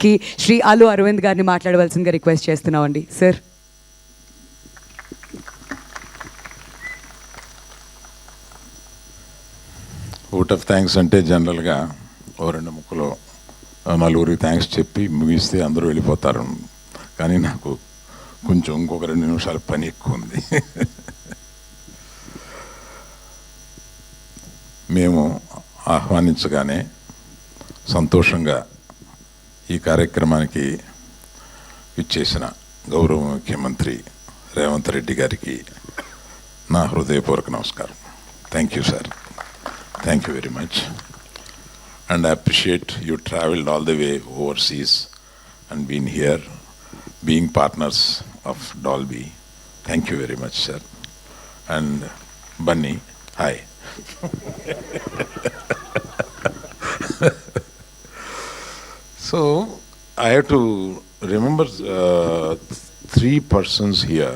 కి శ్రీ అల్లు అరవింద్ గారిని మాట్లాడవలసిందిగా రిక్వెస్ట్ చేస్తున్నామండి. సార్. ఓట్ ఆఫ్ థ్యాంక్స్ అంటే జనరల్గా ఓ రెండు ముక్కలో నలుగురికి థ్యాంక్స్ చెప్పి ముగిస్తే అందరూ వెళ్ళిపోతారు. కానీ నాకు కొంచెం ఇంకొక 2 నిమిషాల పని ఎక్కువ ఉంది. మేము ఆహ్వానించగానే సంతోషంగా ఈ కార్యక్రమానికి ఇచ్చేసిన గౌరవ ముఖ్యమంత్రి రేవంత్ రెడ్డి గారికి నా హృదయపూర్వక నమస్కారం. Thank you sir. Thank you very much. And I appreciate you traveled all the way overseas and been here, being partners of Dolby. Thank you very much, sir. And Bunny, hi. So, I have to remember 3 persons here.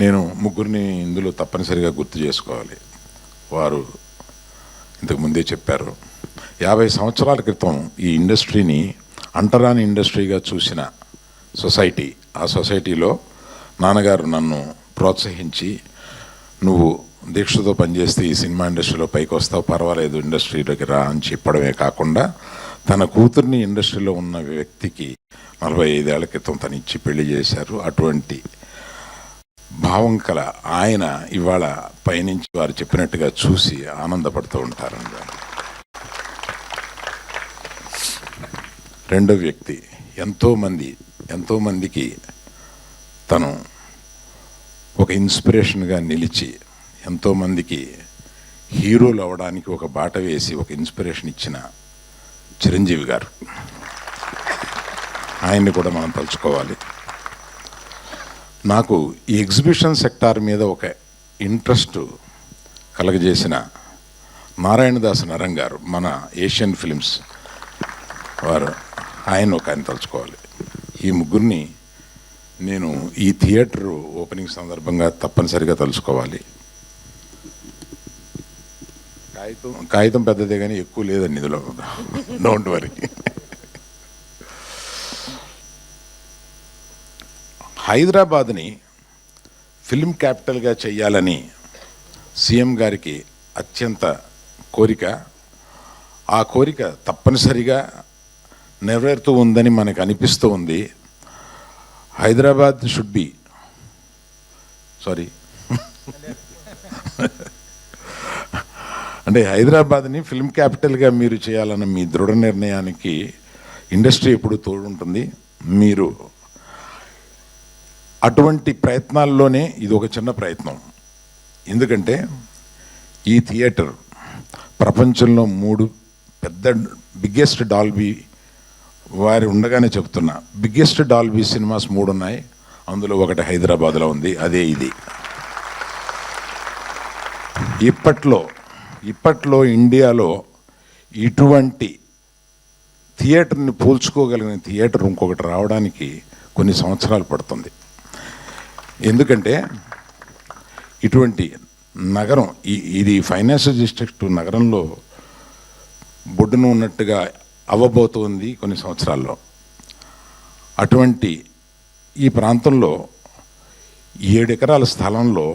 నేను ముగ్గురిని ఇందులో తప్పనిసరిగా గుర్తు చేసుకోవాలి. వారు ఇంతకు ముందే చెప్పారు. 50 సంవత్సరాల క్రితం ఈ ఇండస్ట్రీని అంటరాని ఇండస్ట్రీగా చూసిన సొసైటీ, ఆ సొసైటీలో నాన్నగారు నన్ను ప్రోత్సహించి నువ్వు దీక్షతో పనిచేస్తే ఈ సినిమా ఇండస్ట్రీలో పైకి వస్తావు, పర్వాలేదు ఇండస్ట్రీలోకి రా అని చెప్పడమే కాకుండా తన కూతుర్ని ఇండస్ట్రీలో ఉన్న వ్యక్తికి 45 ఏళ్ల క్రితం తను ఇచ్చి పెళ్లి చేశారు. అటువంటి భావం కల ఆయన ఇవాళ పైనుంచి వారు చెప్పినట్టుగా చూసి ఆనందపడుతూ ఉంటారండి. రెండో వ్యక్తి ఎంతోమందికి తను ఒక ఇన్స్పిరేషన్గా నిలిచి ఎంతోమందికి హీరోలు అవ్వడానికి ఒక బాట వేసి ఒక ఇన్స్పిరేషన్ ఇచ్చిన చిరంజీవి గారు. ఆయన్ని కూడా మనం తలుచుకోవాలి. నాకు ఈ ఎగ్జిబిషన్ సెక్టార్ మీద ఒక ఇంట్రెస్ట్ కలగజేసిన నారాయణదాస్ నరం గారు, మన ఏషియన్ ఫిలిమ్స్ వారు, ఆయన తలుచుకోవాలి. ఈ ముగ్గురిని నేను ఈ థియేటర్ ఓపెనింగ్ సందర్భంగా తప్పనిసరిగా తలుచుకోవాలి. కాగితం పెద్దదే కానీ ఎక్కువ లేదండి ఇందులో, డోంట్ వరీ. హైదరాబాద్ని ఫిల్మ్ క్యాపిటల్గా చేయాలని సీఎం గారికి అత్యంత కోరిక. ఆ కోరిక తప్పనిసరిగా నెరవేరుతూ ఉందని మనకు అనిపిస్తూ ఉంది. హైదరాబాద్ షుడ్ బి అంటే హైదరాబాద్ని ఫిల్మ్ క్యాపిటల్గా మీరు చేయాలన్న మీ దృఢ నిర్ణయానికి ఇండస్ట్రీ ఎప్పుడు తోడుంటుంది. మీరు అటువంటి ప్రయత్నాల్లోనే ఇది ఒక చిన్న ప్రయత్నం. ఎందుకంటే ఈ థియేటర్ ప్రపంచంలో 3 పెద్ద బిగ్గెస్ట్ డాల్బీ వారి ఉండగానే చెప్తున్నా, బిగ్గెస్ట్ డాల్బీ సినిమాస్ 3 ఉన్నాయి. అందులో ఒకటి హైదరాబాద్లో ఉంది, అదే ఇది. ఇప్పట్లో ఇండియాలో ఇటువంటి థియేటర్ని పోల్చుకోగలిగిన థియేటర్ ఇంకొకటి రావడానికి కొన్ని సంవత్సరాలు పడుతుంది. ఎందుకంటే ఇటువంటి నగరం, ఇది ఫైనాన్షియల్ డిస్ట్రిక్ట్ నగరంలో బొడ్డును ఉన్నట్టుగా అవ్వబోతుంది కొన్ని సంవత్సరాల్లో. అటువంటి ఈ ప్రాంతంలో 7 ఎకరాల స్థలంలో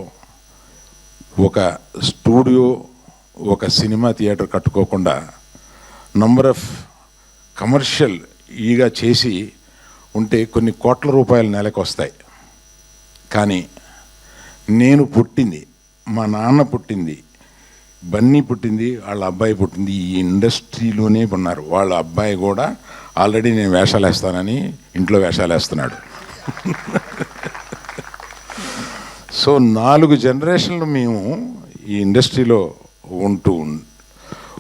ఒక స్టూడియో, ఒక సినిమా థియేటర్ కట్టుకోకుండా నంబర్ ఆఫ్ కమర్షియల్ ఈగా చేసి ఉంటే కొన్ని కోట్ల రూపాయలు నెలకు వస్తాయి. కానీ నేను పుట్టింది, మా నాన్న పుట్టింది, బన్నీ పుట్టింది, వాళ్ళ అబ్బాయి పుట్టింది ఈ ఇండస్ట్రీలోనే ఉన్నారు. వాళ్ళ అబ్బాయి కూడా ఆల్రెడీ నేను వేషాలు వేస్తానని ఇంట్లో వేషాలు వేస్తున్నాడు. సో 4 జనరేషన్లు మేము ఈ ఇండస్ట్రీలో ఉంటూ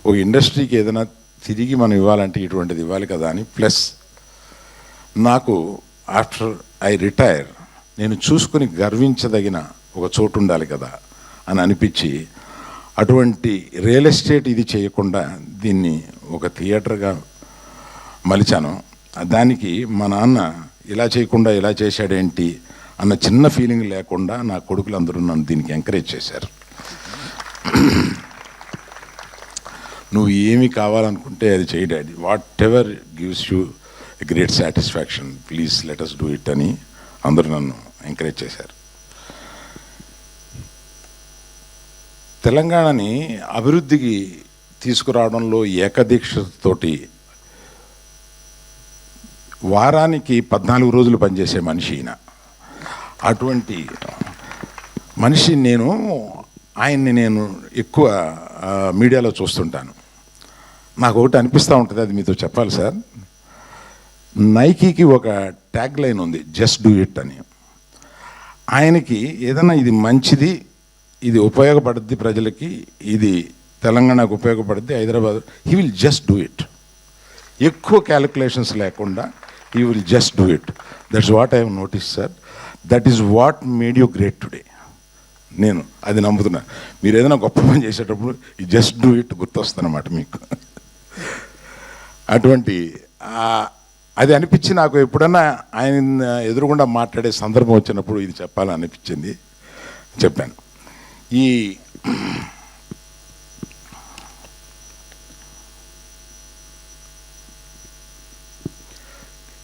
ఒక ఇండస్ట్రీకి ఏదైనా తిరిగి మనం ఇవ్వాలంటే ఇటువంటిది ఇవ్వాలి కదా అని. ప్లస్ నాకు ఆఫ్టర్ ఐ రిటైర్ నేను చూసుకుని గర్వించదగిన ఒక చోటు ఉండాలి కదా అని అనిపించి అటువంటి రియల్ ఎస్టేట్ ఇది చేయకుండా దీన్ని ఒక థియేటర్గా మలిచాను. దానికి మా నాన్న ఇలా చేయకుండా ఇలా చేశాడేంటి అన్న చిన్న ఫీలింగ్ లేకుండా నా కొడుకులందరూ నన్ను దీనికి ఎంకరేజ్ చేశారు. నువ్వు ఏమి కావాలనుకుంటే అది చేయి daddy, whatever gives you great satisfaction, please let us do it అని అందరూ నన్ను ఎంకరేజ్ చేశారు. తెలంగాణని అభివృద్ధికి తీసుకురావడంలో ఏకదీక్షతోటి వారానికి 14 రోజులు పనిచేసే మనిషి ఈయన. అటువంటి మనిషి ఆయన్ని నేను ఎక్కువ మీడియాలో చూస్తుంటాను. నాకు ఒకటి అనిపిస్తూ ఉంటుంది, అది మీతో చెప్పాలి సార్. నైకీకి ఒక ట్యాగ్ లైన్ ఉంది, జస్ట్ డూ ఇట్ అని. ఆయనకి ఏదైనా ఇది మంచిది, ఇది ఉపయోగపడుద్ది ప్రజలకి, ఇది తెలంగాణకు ఉపయోగపడుద్ది, Hyderabad, he will just do it. ఎక్కువ క్యాలిక్యులేషన్స్ లేకుండా he will just do it. That's what I have notice sir. That is what made you great today. నేను అది నమ్ముతున్నా. మీరు ఏదైనా గొప్ప పని చేసేటప్పుడు ఈ జస్ట్ డూ ఇట్ గుర్తొస్తుందన్నమాట మీకు. అటువంటి అది అనిపించి నాకు ఎప్పుడన్నా ఆయన ఎదురుగుండా మాట్లాడే సందర్భం వచ్చినప్పుడు ఇది చెప్పాలని అనిపించింది, చెప్పాను.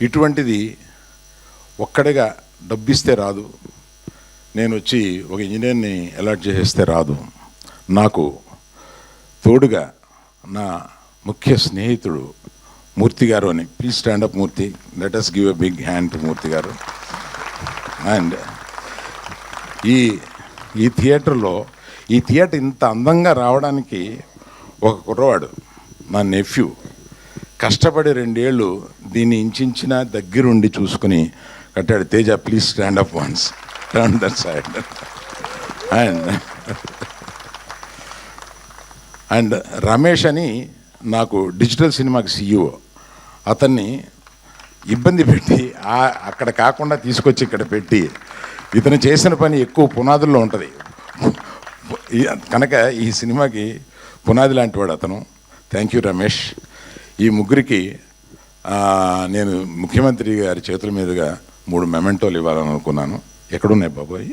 ఇటువంటిది ఒక్కడిగా డబ్బిస్తే రాదు, నేను వచ్చి ఒక ఇంజనీర్ని అలాట్ చేసేస్తే రాదు. నాకు తోడుగా నా ముఖ్య స్నేహితుడు మూర్తి గారు అని. Please stand up Murthy, let us give a big hand to Murthy garu. And ఈ థియేటర్లో, ఈ థియేటర్ ఇంత అందంగా రావడానికి ఒక కుర్రవాడు, నా నెఫ్యూ, కష్టపడి 2 ఏళ్ళు దీన్ని ఇంచిన దగ్గరుండి చూసుకుని కట్టాడు. Teja, please stand up once, turn that side. And Ramesh అని నాకు డిజిటల్ సినిమాకి CEO, అతన్ని ఇబ్బంది పెట్టి అక్కడ కాకుండా తీసుకొచ్చి ఇక్కడ పెట్టి, ఇతను చేసిన పని ఎక్కువ పునాదుల్లో ఉంటుంది కనుక ఈ సినిమాకి పునాది లాంటి వాడు అతను. Thank you Ramesh. ఈ ముగ్గురికి నేను ముఖ్యమంత్రి గారి చేతుల మీదుగా 3 మెమెంటోలు ఇవ్వాలని అనుకున్నాను. ఎక్కడున్నాయి బాబోయ్?